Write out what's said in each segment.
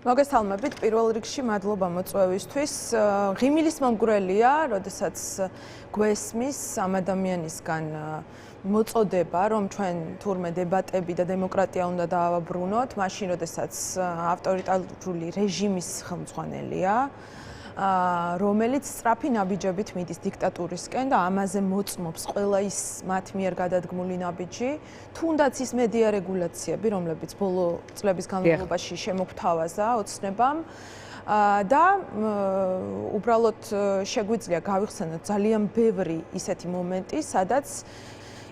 მოგესალმებით, პირველ რიგში მადლობა მოწვევისთვის. ღიმილის მომგვრელია, როდესაც გვესმის ამ ადამიანისგან მოწოდება, რომ ჩვენ თურმე დებატები და დემოკრატია უნდა დაავაბრუნოთ, მაშინ როდესაც ავტორიტარული რეჟიმის ხელმძღვანელია, რომელიც სწრაფი ნაბიჯებით მიდის დიქტატურისკენ და ამაზე მოწმობს ყველა ის მათ მიერ გადადგმული ნაბიჯი, თუნდაც ის მედია რეგულაციები, რომლებიც ბოლო წლების განმავლობაში შემოგთავაზა ოცნებამ და უბრალოდ შეგვიძლია გავიხსენოთ ძალიან ბევრი ისეთი მომენტი, სადაც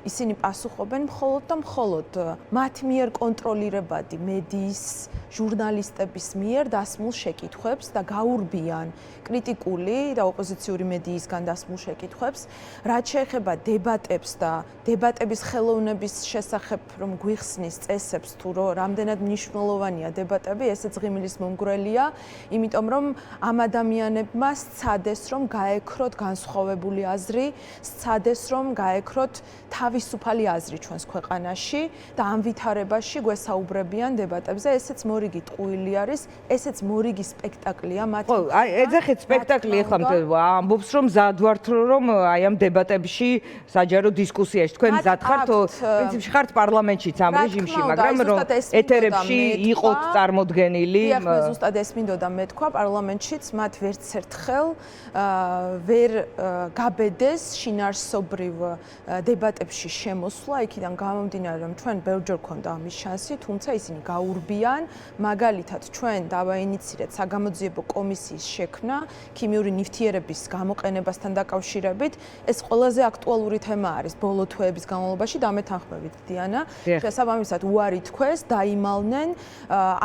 ისინი პასუხობენ მხოლოდ და მხოლოდ მათ მიერ კონტროლირებადი მედიის ჟურნალისტების მიერ დასმულ შეკითხვებს და გაურბიან კრიტიკული და ოპოზიციური მედიისგან დასმულ შეკითხვებს, რაც შეეხება დებატებს და დებატების ხელოვნების შესახებ რომ გვიხსნის წესებს თუ რამდენად მნიშვნელოვანია დებატები, ესეც ღიმილის მომგვრელია, იმიტომ რომ ამ ადამიანებმა სცადეს რომ გაექროთ განსხვავებული აზრი, სცადეს რომ გაექროთ თავისუფალი აზრი ჩვენს ქვეყანაში და ამ ვითარებაში გვესაუბრებიან დებატებზე, ესეც მორიგი ტყუილი არის, ესეც მორიგი სპექტაკლია მათ. ხო, აი ეძახეთ სპექტაკლი ახლა ამბობს რომ მზად ვართ რომ აი ამ დებატებში საჯარო დისკუსიაში თქვენ მზად ხართ, პრინციპში ხართ პარლამენტშიც ამ რეჟიმში, მაგრამ რომ ეთერებში იყოთ წარმოდგენილი. მე ზუსტად ეს მინდოდა მეთქვა პარლამენტშიც მათ ვერც ერთხელ ვერ გაბედეს შინაარსობრივ დებატებში შემოსვლა, იქიდან გამომდინარე რომ ჩვენ ბევრჯერ გვქონდა ამის შანსი, თუმცა ისინი გაურბიან, მაგალითად ჩვენ დავაინიცირეთ საგამოძიებო კომისიის შექმნა ქიმიური ნივთიერების გამოყენებასთან დაკავშირებით, ეს ყველაზე აქტუალური თემა არის ბოლო თვეების განმავლობაში, დამეთანხმებით დიანა. შესაბამისად უარი თქვეს, დაიმალნენ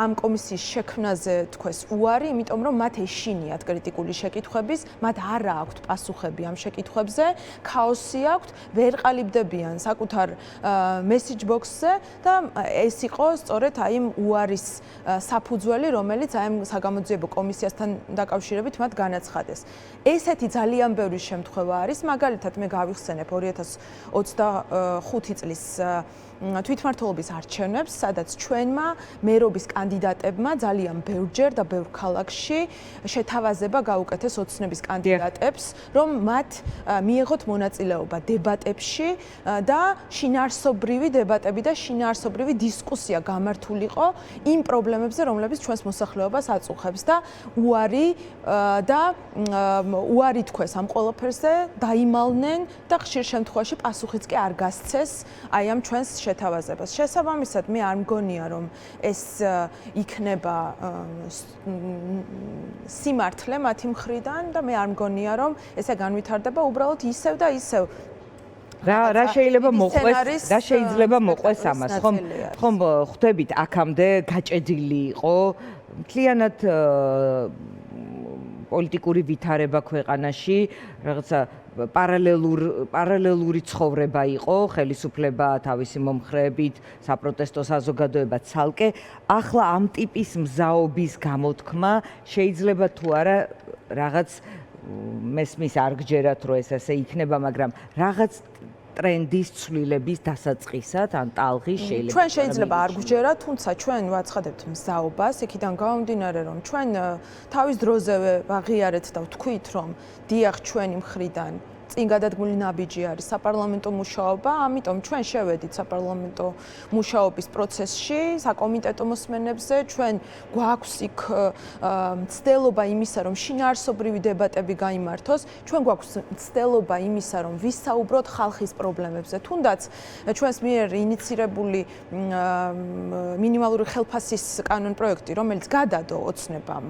ამ კომისიის შექმნაზე თქვეს უარი, იმიტომ რომ მათ ეშინიათ კრიტიკული შეკითხვების, მათ არა აქვთ პასუხები ამ შეკითხვებზე, ქაოსი აქვთ, ვერ ყალიბდებიან საკუთარ message box-ზე და ეს იყო სწორედ აი იმ უარის საფუძველი, რომელიც აი ამ საგამოძიებო კომისიასთან დაკავშირებით მათ განაცხადეს. ესეთი ძალიან ბევრი შემთხვევა არის, მაგალითად მე გავიხსენებ 2025 წლის თვითმმართველობის არჩევნებს, სადაც ჩვენმა მერობის კანდიდატებმა ძალიან ბევრჯერ და ბევრ ქალაქში შეთავაზება გაუკეთეს ოცნების კანდიდატებს, რომ მათ მიეღოთ მონაწილეობა დებატებში და შინაარსობრივი დებატები და შინაარსობრივი დისკუსია გამართულიყო იმ პრობლემებზე, რომლებიც ჩვენს მოსახლეობას აწუხებს და უარი თქვეს ამ ყველაფერზე, დაიმალნენ და ხშირ შემთხვევაში პასუხიც კი არ გასცეს აი ამ ჩვენს შეთავაზებას. შესაბამისად, მე არ მგონია, რომ ეს იქნება სიმართლე მათი მხრიდან და მე არ მგონია, რომ ესე განვითარდება უბრალოდ ისევ და ისევ. რა შეიძლება მოყვეს ამას, ხომ ხვდებით აქამდე გაჭედილი იყო მთლიანად პოლიტიკური ვითარება ქვეყანაში, რაღაცა პარალელური ცხოვრება იყო, ხელისუფლება თავისი მომხრეებით, საპროტესტო საზოგადოება ცალკე. ახლა ამ ტიპის მზაობის გამოთქმა შეიძლება თუ არა რაღაც მესმის არ გჯერათ რომ ეს ასე იქნება, მაგრამ რაღაც ტრენდის ცვლილების დასაწყისად ან ტალღის შეიძლება. ჩვენ შეიძლება არ გვჯერათ, თუმცა ჩვენ ვაცხადებთ მზაობას, იქიდან გამომდინარე რომ ჩვენ თავის დროზევე ვაღიარეთ და ვთქვით რომ დიახ ჩვენი მხრიდან წინ გადადგმული ნაბიჯი არის საპარლამენტო მუშაობა, ამიტომ ჩვენ შევედით საპარლამენტო მუშაობის პროცესში, საკომიტეტო მოსმენებზე, ჩვენ გვაქვს იქ მცდელობა იმისა, რომ შინაარსობრივი დებატები გაიმართოს, ჩვენ გვაქვს მცდელობა იმისა, რომ ვისაუბროთ ხალხის პრობლემებზე. თუნდაც ჩვენს მიერ ინიცირებული მინიმალური ხელფასის კანონ პროექტი, რომელიც გადადო ოცნებამ,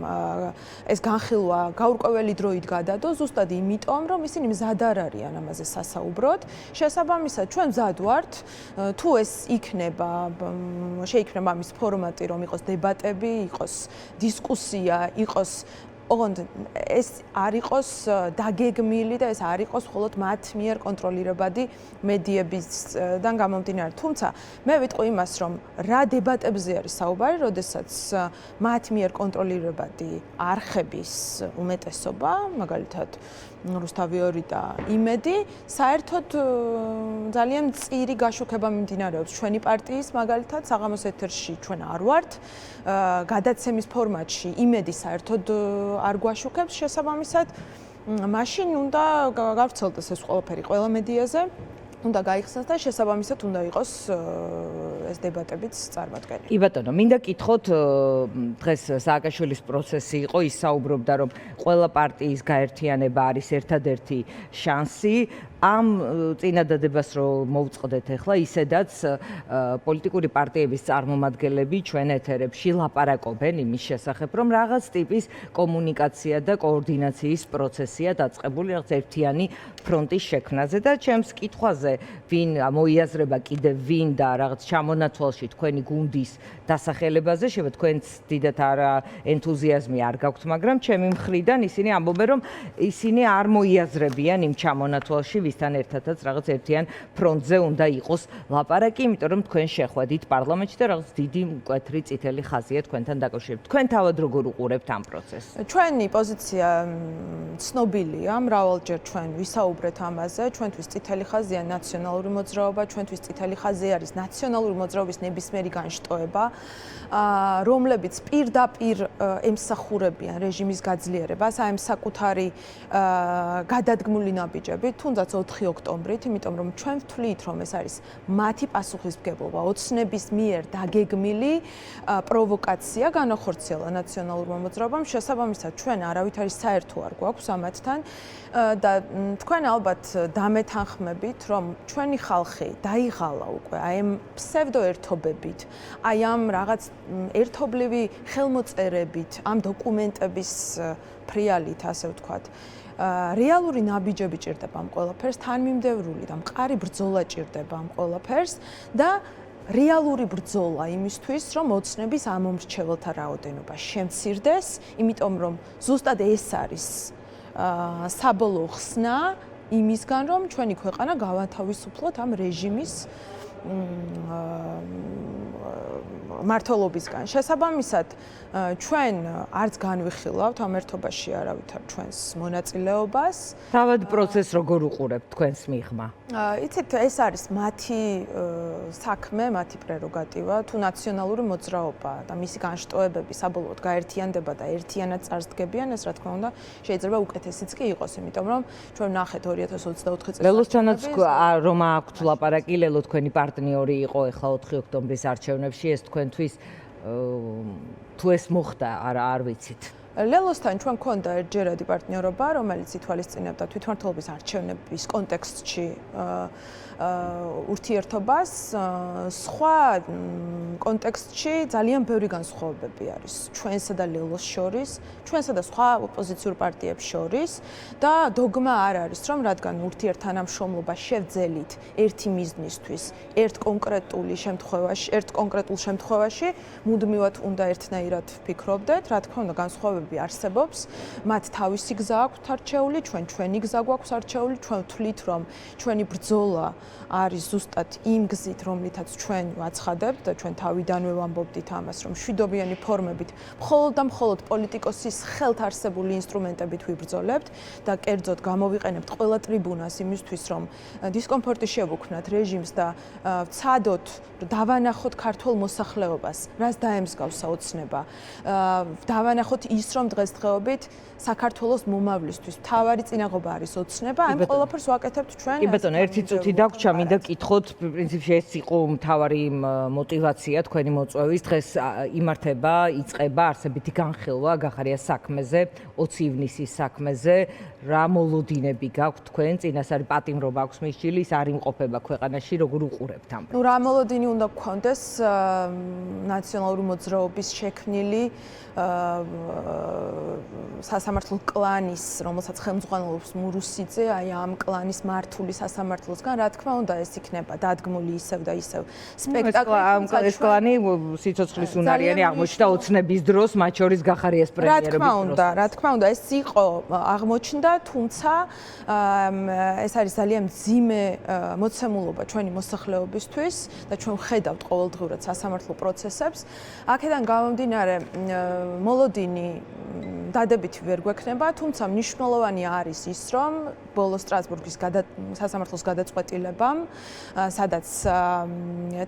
ეს განხილვა გაურკვეველი დროით გადადო, ზუსტად იმიტომ, რომ ისინი მზად არ არიან ამაზე სასაუბროდ. შესაბამისად, ჩვენ მზად ვართ, თუ ეს შეიქმნება ამის ფორმატი, რომ იყოს დებატები, იყოს დისკუსია, იყოს ოღონდ ეს არ იყოს დაგეგმილი და ეს არ იყოს მხოლოდ მათ მიერ კონტროლირებადი მედიებისგან გამომდინარე. თუმცა მე ვიტყვი იმას, რომ რა დებატებზე არის საუბარი, როდესაც მათ მიერ კონტროლირებადი არხების უმეტესობა, მაგალითად რუსთავი 2 და იმედი, საერთოდ ძალიან მწირი გაშუქება მიმდინარეობს ჩვენი პარტიის, მაგალითად საღამოს ეთერში ჩვენ არ ვართ, გადაცემის ფორმატში იმედი საერთოდ არ გვაშუქებს შესაბამისად, მაშინ უნდა გავრცელდეს ეს ყველაფერი ყველა მედიაზე. უნდა გაიხსნას და შესაბამისად უნდა იყოს ეს დებატებიც წარმოდგენილი. კი ბატონო, მინდა კითხოთ, დღეს სააკაშვილის პროცესი იყო, ის საუბრობდა, რომ ყველა პარტიის გაერთიანება არის ერთადერთი შანსი. ამ წინადადებას რომ მოვწყდეთ ახლა, ისედაც პოლიტიკური პარტიების წარმომადგენლები ჩვენ ეთერებში ლაპარაკობენ იმის შესახებ, რომ რაღაც ტიპის კომუნიკაცია და კოორდინაციის პროცესია დაწყებული რაღაც ერთიანი ფრონტის შექმნაზე და ჩემს კითხვაზე, ვინ მოიაზრება კიდევ ვინ და რაღაც ჩამონათვალში თქვენი გუნდის დასახელებაზე, შევა თქვენც დიდათ არა ენთუზიაზმი არ გაქვთ, მაგრამ ჩემი მხრიდან ისინი ამბობენ, რომ ისინი არ მოიაზრებიან იმ ჩამონათვალში ვისთან ერთადაც რაღაც ერთიან ფრონტზე უნდა იყოს ლაპარაკი, იმიტომ რომ თქვენ შეხვედით პარლამენტში და რაღაც დიდი მკვეთრი წითელი ხაზია თქვენთან დაკავშირებით. თქვენ თავად როგორ უყურებთ ამ პროცესს? ჩვენი პოზიცია ცნობილია, მრავალჯერ ჩვენ ვისაუბრეთ ამაზე, ჩვენთვის წითელი ხაზია ნაციონალური მოძრაობა, ჩვენთვის წითელი ხაზი არის ნაციონალური მოძრაობის ნებისმიერი განშტოება, რომლებიც პირდაპირ ემსახურებიან რეჟიმის გაძლიერებას, აი ამ საკუთარი გადადგმული ნაბიჯებით, თუნდაც 4 ოქტომბრით, იმიტომ რომ ჩვენ ვთვლით, რომ ეს არის მათი პასუხისმგებლობა, ოცნების მიერ დაგეგმილი პროვოკაცია განახორციელა ნაციონალურმა მოძრაობამ, შესაბამისად ჩვენ არავითარი საერთო არ გვაქვს ამათთან და თქვენ ალბათ დამეთანხმებით, რომ ჩვენი ხალხი დაიღალა უკვე აი ამ ფსევდოერთობებით, აი ამ რაღაც ერთობლივი ხელმოწერებით, ამ დოკუმენტების ფრიალით, ასე ვთქვათ. რეალური ნაბიჯები ჭირდება ამ ყველაფერს, თანმიმდევრული და მყარი ბრძოლა ჭირდება ამ ყველაფერს და რეალური ბრძოლა იმისთვის, რომ ოცნების ამომრჩეველთა რაოდენობა შემცირდეს, იმიტომ რომ ზუსტად ეს არის საბოლოო ხსნა იმისგან, რომ ჩვენი ქვეყანა გავათავისუფლოთ ამ რეჟიმის მართლობისგან. შესაბამისად, ჩვენ არც განვიხილავთ ამ ერთობაში არავითარ ჩვენს მონაწილეობას. თავად პროცესს როგორ უყურებთ თქვენს მიღმა? იცით, ეს არის მათი საქმე, მათი პრეროგატივა, თუ ნაციონალური მოძრაობა და მისი განშტოებები საბოლოოდ გაერთიანდება და ერთიანად წარსდგებიან, ეს რა თქმა უნდა, შეიძლება უკეთესიც კი იყოს, იმიტომ რომ ჩვენ ვნახეთ 2024 წელს ლელოსთანაც რომ აქვთ ლაპარაკი, ლელო თქვენი პარტნიორი იყო ახლა 4 ოქტომბრის არჩევნებში, ეს თქვენთვის თუ ეს მოხდა, არ ვიცით. ლელოსთან ჩვენ გვქონდა ერთჯერადი პარტნიორობა, რომელიც ითვალისწინებდა თვითმმართველობის არჩევნების კონტექსტში ურთიერთობას, სხვა კონტექსტში ძალიან ბევრი განსხვავებები არის ჩვენსა და ლელოს შორის, ჩვენსა და სხვა ოპოზიციურ პარტიებს შორის და დოგმა არ არის, რომ რადგან ურთიერთთანამშრომლობა შევძელით ერთი მიზნისთვის, ერთ კონკრეტულ შემთხვევაში, მუდმივად უნდა ერთნაირად ვფიქრობდეთ, რა თქმა უნდა, განსხვავებები არსებობს, მათ თავისი გზა აქვთ არჩეული, ჩვენი გზა გვაქვს არჩეული, ჩვენ ვთვლით, რომ ჩვენი ბრძოლა არის ზუსტად იმ გზით, რომლითაც ჩვენ ვაცხადებთ და ჩვენ თავიდანვე ვამბობდით ამას, რომ მშვიდობიანი ფორმებით მხოლოდ და მხოლოდ პოლიტიკოსის ხელთ არსებული ინსტრუმენტებით ვიბრძოლებთ და კერძოდ გამოვიყენებთ ყველა ტრიბუნას იმისთვის, რომ დისკომფორტი შევუქმნათ რეჟიმს და ვცადოთ, დავანახოთ ქართულ მოსახლეობას, რას დაემსგავს საოცნება, დავანახოთ ის, რომ დღესდღეობით საქართველოს მომავლისთვის მთავარი წინაღობა არის ოცნება, ამ ყველაფერს ვაკეთებთ ჩვენ. კი ბატონო, ერთი წუთი დაგვრჩა, მინდა კითხოთ, პრინციპში ეს იყო მთავარი мотиваცია თქვენი მოწვევის, დღეს იმართება, იწყება არსებითი განხილვა გახარია საქმეზე, 20 ივნისის საქმეზე, რა მოლოდინები გაქვთ თქვენ, წინასწარი პატიმრობა აქვს მისჯილი, ის არ იმყოფება ქვეყანაში, როგორ უყურებთ ამ? ნუ რა მოლოდინი უნდა გქონდეს ნაციონალური მოძრაობის შექმნილი სასამართლო კლანის, რომელსაც ხელმძღვანელობს მურუსიძე, აი ამ კლანის მართული სასამართლოსგან, რა თქმა უნდა, ეს იქნება დადგმული ისევ და ისევ სპექტაკლი. ეს კლანი სიცოცხლის უნარიანი აღმოჩნდა ოცნების დროს, მათ შორის გახარიას პრემიერების დროს. რა თქმა უნდა, ეს იყო აღმოჩნდა, თუმცა ეს არის ძალიან მძიმე მოცემულობა ჩვენი მოსახლეობისთვის და ჩვენ ვხედავთ ყოველდღიურად სასამართლო პროცესებს. აქედან გამომდინარე, მოლოდინი დადებითი ვერ გვექნება, თუმცა მნიშვნელოვანი არის ის, რომ ბოლო სტრასბურგის სასამართლოს გადაწყვეტილებამ, სადაც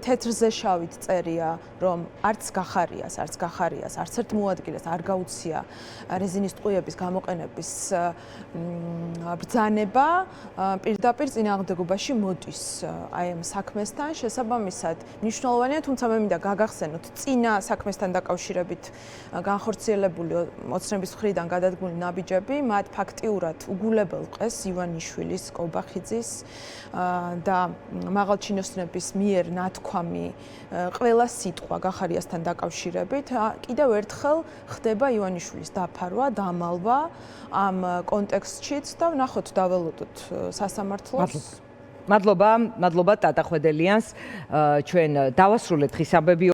თეთრზე შავით წერია, რომ არც გახარიას, არც ერთ მოადგილეს არ გაუცია რეზინის ტყუილების გამოყენების ბრძანება, პირდაპირ წინააღმდეგობაში მოდის აი ამ საქმესთან. შესაბამისად, მნიშვნელოვანია, თუმცა მე მინდა გაგახსენოთ, წინა საქმესთან დაკავშირებით განხორციელებული ოცნების მხრიდან გადადგმული ნაბიჯები, მათ ფაქტიურად უგულებელ ყეს ივანიშვილის, კობახიძის და მაღალჩინოსნების მიერ ნათქვამი ყველა სიტყვა გახარიასთან დაკავშირებით, კიდევ ერთხელ ხდება ივანიშვილის დაფარვა, დამალვა ამ კონტექსტშიც და ვნახოთ დაველოდოთ სასამართლოს. მადლობა ტატა ხვედელიანს, ჩვენ დავასრულეთ ხისაბები